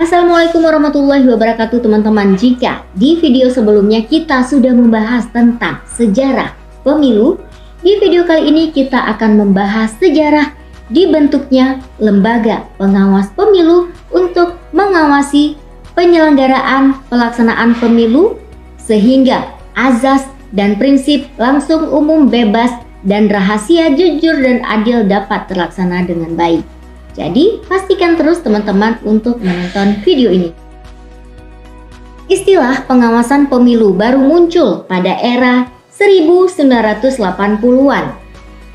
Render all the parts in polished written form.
Assalamualaikum warahmatullahi wabarakatuh teman-teman. Jika di video sebelumnya kita sudah membahas tentang sejarah pemilu, di video kali ini kita akan membahas sejarah dibentuknya lembaga pengawas pemilu untuk mengawasi penyelenggaraan pelaksanaan pemilu sehingga azas dan prinsip langsung, umum, bebas, dan rahasia, jujur, dan adil dapat terlaksana dengan baik. Jadi, pastikan terus teman-teman untuk menonton video ini. Istilah pengawasan pemilu baru muncul pada era 1980-an.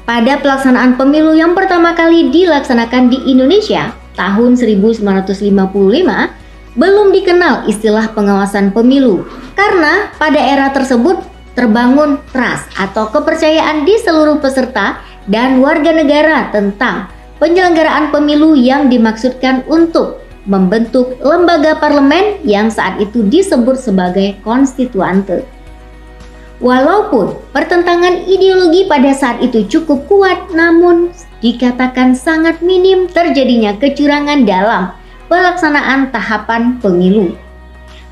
Pada pelaksanaan pemilu yang pertama kali dilaksanakan di Indonesia tahun 1955, belum dikenal istilah pengawasan pemilu karena pada era tersebut terbangun trust atau kepercayaan di seluruh peserta dan warga negara tentang penyelenggaraan pemilu yang dimaksudkan untuk membentuk lembaga parlemen yang saat itu disebut sebagai konstituante. Walaupun pertentangan ideologi pada saat itu cukup kuat, namun dikatakan sangat minim terjadinya kecurangan dalam pelaksanaan tahapan pemilu.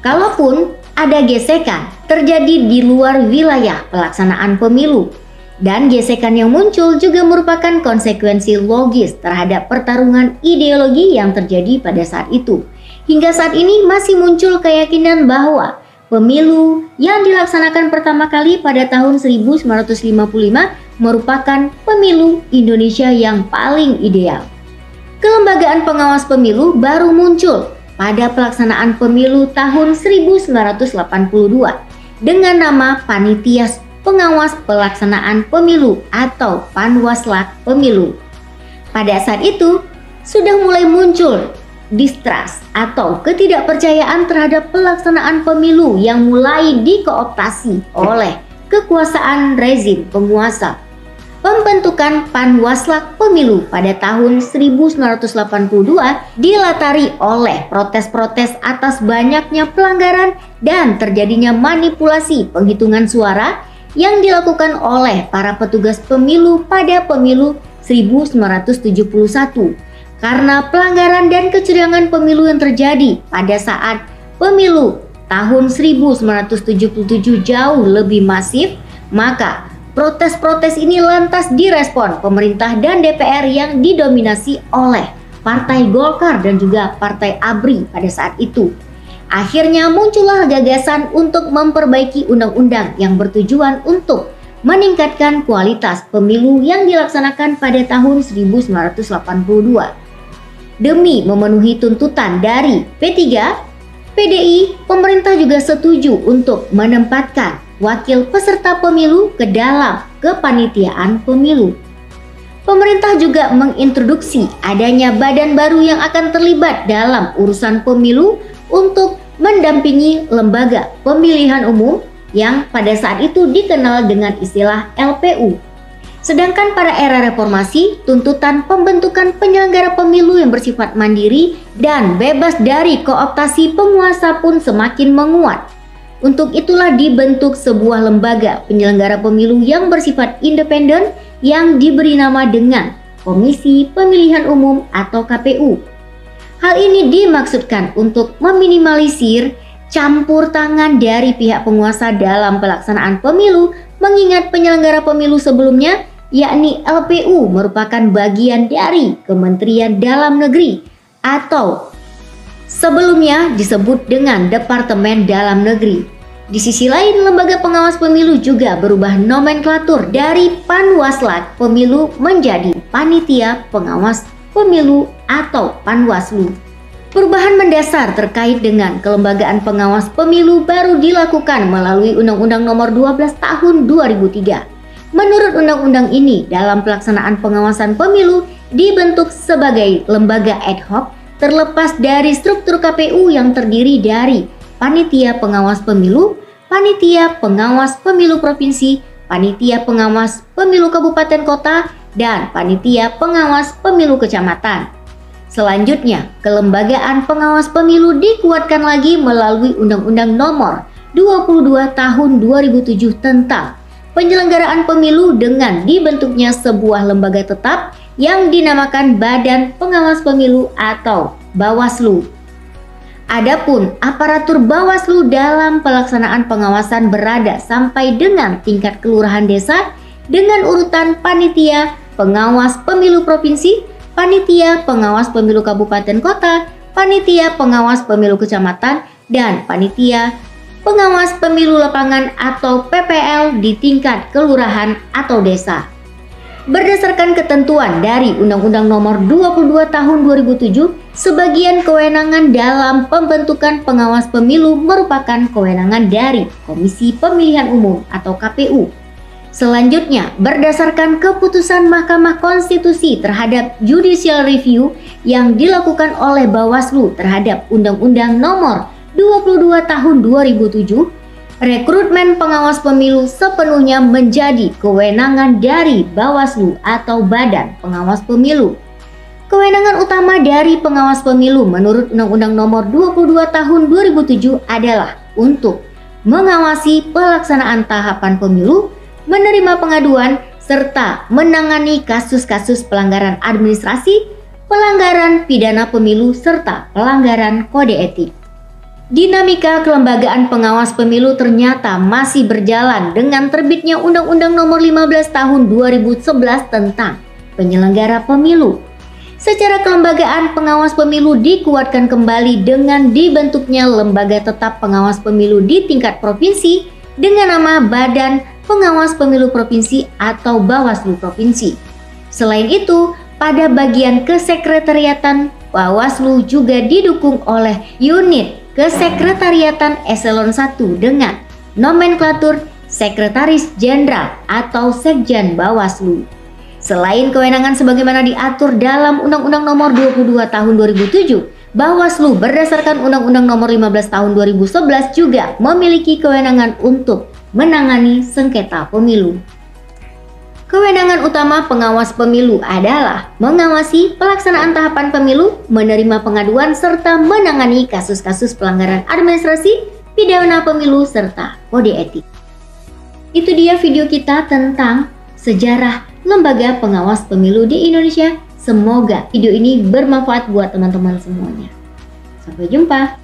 Kalaupun ada gesekan terjadi di luar wilayah pelaksanaan pemilu, dan gesekan yang muncul juga merupakan konsekuensi logis terhadap pertarungan ideologi yang terjadi pada saat itu. Hingga saat ini masih muncul keyakinan bahwa pemilu yang dilaksanakan pertama kali pada tahun 1955 merupakan pemilu Indonesia yang paling ideal. Kelembagaan pengawas pemilu baru muncul pada pelaksanaan pemilu tahun 1982 dengan nama Panitia Pengawas Pelaksanaan Pemilu atau Panwaslak Pemilu. Pada saat itu sudah mulai muncul distrust atau ketidakpercayaan terhadap pelaksanaan pemilu yang mulai dikooptasi oleh kekuasaan rezim penguasa. Pembentukan Panwaslak Pemilu pada tahun 1982 dilatari oleh protes-protes atas banyaknya pelanggaran dan terjadinya manipulasi penghitungan suara yang dilakukan oleh para petugas pemilu pada pemilu 1971 karena pelanggaran dan kecurangan pemilu yang terjadi pada saat pemilu tahun 1977 jauh lebih masif, maka protes-protes ini lantas direspon pemerintah dan DPR yang didominasi oleh Partai Golkar dan juga Partai ABRI pada saat itu. Akhirnya muncullah gagasan untuk memperbaiki undang-undang yang bertujuan untuk meningkatkan kualitas pemilu yang dilaksanakan pada tahun 1982. Demi memenuhi tuntutan dari P3, PDI, pemerintah juga setuju untuk menempatkan wakil peserta pemilu ke dalam kepanitiaan pemilu. Pemerintah juga mengintroduksi adanya badan baru yang akan terlibat dalam urusan pemilu untuk mendampingi lembaga pemilihan umum yang pada saat itu dikenal dengan istilah LPU. Sedangkan pada era reformasi, tuntutan pembentukan penyelenggara pemilu yang bersifat mandiri dan bebas dari kooptasi penguasa pun semakin menguat. Untuk itulah dibentuk sebuah lembaga penyelenggara pemilu yang bersifat independen yang diberi nama dengan Komisi Pemilihan Umum atau KPU. Hal ini dimaksudkan untuk meminimalisir campur tangan dari pihak penguasa dalam pelaksanaan pemilu, mengingat penyelenggara pemilu sebelumnya, yakni LPU, merupakan bagian dari Kementerian Dalam Negeri atau sebelumnya disebut dengan Departemen Dalam Negeri. Di sisi lain, lembaga pengawas pemilu juga berubah nomenklatur dari Panwaslak Pemilu menjadi Panitia Pengawas Pemilu atau Panwaslu. Perubahan mendasar terkait dengan kelembagaan pengawas pemilu baru dilakukan melalui Undang-Undang Nomor 12 Tahun 2003. Menurut undang-undang ini, dalam pelaksanaan pengawasan pemilu dibentuk sebagai lembaga ad hoc terlepas dari struktur KPU yang terdiri dari Panitia Pengawas Pemilu, Panitia Pengawas Pemilu Provinsi, Panitia Pengawas Pemilu Kabupaten Kota, dan Panitia Pengawas Pemilu Kecamatan. Selanjutnya, kelembagaan pengawas pemilu dikuatkan lagi melalui Undang-Undang Nomor 22 Tahun 2007 tentang penyelenggaraan pemilu dengan dibentuknya sebuah lembaga tetap yang dinamakan Badan Pengawas Pemilu atau Bawaslu. Adapun aparatur Bawaslu dalam pelaksanaan pengawasan berada sampai dengan tingkat kelurahan desa dengan urutan panitia pengawas pemilu provinsi, panitia pengawas pemilu kabupaten kota, panitia pengawas pemilu kecamatan, dan panitia pengawas pemilu lapangan atau PPL di tingkat kelurahan atau desa. Berdasarkan ketentuan dari Undang-Undang Nomor 22 Tahun 2007, sebagian kewenangan dalam pembentukan pengawas pemilu merupakan kewenangan dari Komisi Pemilihan Umum atau KPU. Selanjutnya, berdasarkan keputusan Mahkamah Konstitusi terhadap judicial review yang dilakukan oleh Bawaslu terhadap Undang-Undang Nomor 22 Tahun 2007, rekrutmen pengawas pemilu sepenuhnya menjadi kewenangan dari Bawaslu atau Badan Pengawas Pemilu. Kewenangan utama dari pengawas pemilu menurut Undang-Undang Nomor 22 Tahun 2007 adalah untuk mengawasi pelaksanaan tahapan pemilu, menerima pengaduan, serta menangani kasus-kasus pelanggaran administrasi, pelanggaran pidana pemilu, serta pelanggaran kode etik. Dinamika kelembagaan pengawas pemilu ternyata masih berjalan dengan terbitnya Undang-Undang Nomor 15 Tahun 2011 tentang penyelenggara pemilu. Secara kelembagaan, pengawas pemilu dikuatkan kembali dengan dibentuknya Lembaga Tetap Pengawas Pemilu di tingkat provinsi dengan nama Badan Pengawas Pemilu Provinsi atau Bawaslu Provinsi. Selain itu, pada bagian kesekretariatan, Bawaslu juga didukung oleh unit Kesekretariatan Eselon 1 dengan nomenklatur Sekretaris Jenderal atau Sekjen Bawaslu. Selain kewenangan sebagaimana diatur dalam Undang-Undang Nomor 22 Tahun 2007, Bawaslu berdasarkan Undang-Undang Nomor 15 Tahun 2011 juga memiliki kewenangan untuk menangani sengketa pemilu. Kewenangan utama pengawas pemilu adalah mengawasi pelaksanaan tahapan pemilu, menerima pengaduan, serta menangani kasus-kasus pelanggaran administrasi, pidana pemilu, serta kode etik. Itu dia video kita tentang sejarah lembaga pengawas pemilu di Indonesia. Semoga video ini bermanfaat buat teman-teman semuanya. Sampai jumpa.